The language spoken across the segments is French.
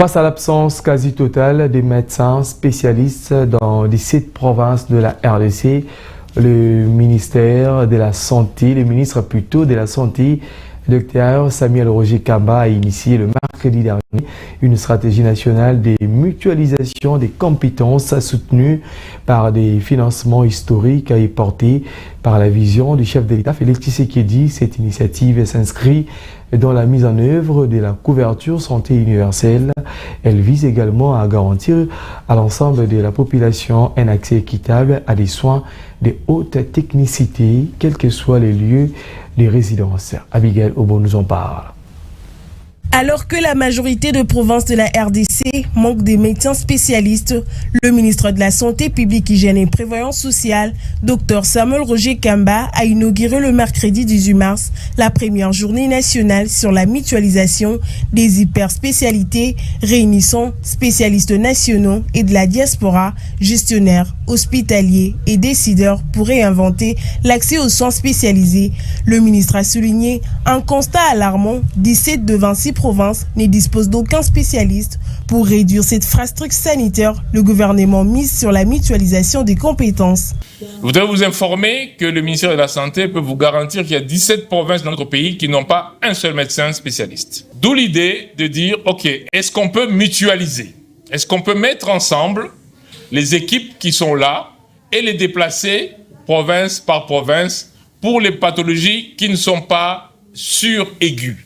Face à l'absence quasi totale des médecins spécialistes dans 17 provinces de la RDC, le ministre de la Santé, Dr Samuel Roger Kamba a initié le mercredi dernier une stratégie nationale de mutualisation des compétences soutenue par des financements historiques et portée par la vision du chef de l'État Félix Tshisekedi. Cette initiative s'inscrit dans la mise en œuvre de la couverture santé universelle. Elle vise également à garantir à l'ensemble de la population un accès équitable à des soins de haute technicité, quels que soient les lieux de résidence. Abigail Obo nous en parle. Alors que la majorité de provinces de la RDC manque des médecins spécialistes, le ministre de la Santé publique, Hygiène et Prévoyance sociale, Dr Samuel Roger Kamba, a inauguré le mercredi 18 mars la première journée nationale sur la mutualisation des hyperspécialités réunissant spécialistes nationaux et de la diaspora, gestionnaires, hospitaliers et décideurs pour réinventer l'accès aux soins spécialisés. Le ministre a souligné un constat alarmant: 17 de 26 provinces ne disposent d'aucun spécialiste. Pour réduire cette fracture sanitaire, le gouvernement mise sur la mutualisation des compétences. Je voudrais vous informer que le ministère de la Santé peut vous garantir qu'il y a 17 provinces dans notre pays qui n'ont pas un seul médecin spécialiste. D'où l'idée de dire, ok, est-ce qu'on peut mutualiser? Est-ce qu'on peut mettre ensemble les équipes qui sont là et les déplacer province par province pour les pathologies qui ne sont pas sur-aiguës?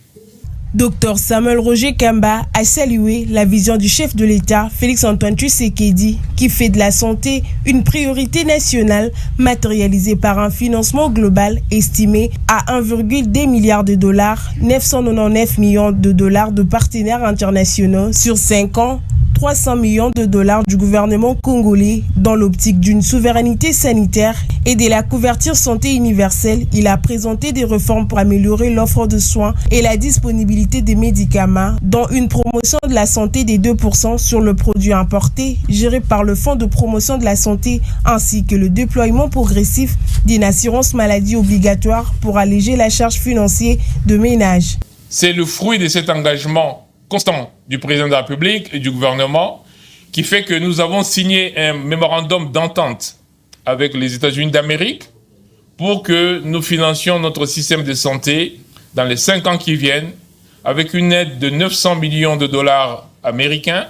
Dr Samuel Roger Kamba a salué la vision du chef de l'État, Félix-Antoine Tshisekedi, qui fait de la santé une priorité nationale, matérialisée par un financement global estimé à 1,2 milliard de dollars, 999 millions de dollars de partenaires internationaux sur 5 ans, 300 millions de dollars du gouvernement congolais. Dans l'optique d'une souveraineté sanitaire et de la couverture santé universelle, il a présenté des réformes pour améliorer l'offre de soins et la disponibilité des médicaments, dont une promotion de la santé des 2% sur le produit importé géré par le Fonds de promotion de la santé, ainsi que le déploiement progressif d'une assurance maladie obligatoire pour alléger la charge financière de ménages. C'est le fruit de cet engagement constant du président de la République et du gouvernement qui fait que nous avons signé un mémorandum d'entente avec les États-Unis d'Amérique pour que nous financions notre système de santé dans les 5 ans qui viennent avec une aide de 900 millions de dollars américains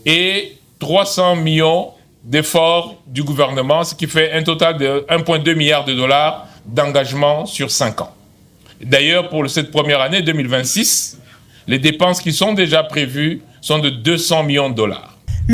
et 300 millions d'efforts du gouvernement, ce qui fait un total de 1,2 milliard de dollars d'engagement sur 5 ans. D'ailleurs, pour cette première année 2026, les dépenses qui sont déjà prévues sont de 200 millions de dollars.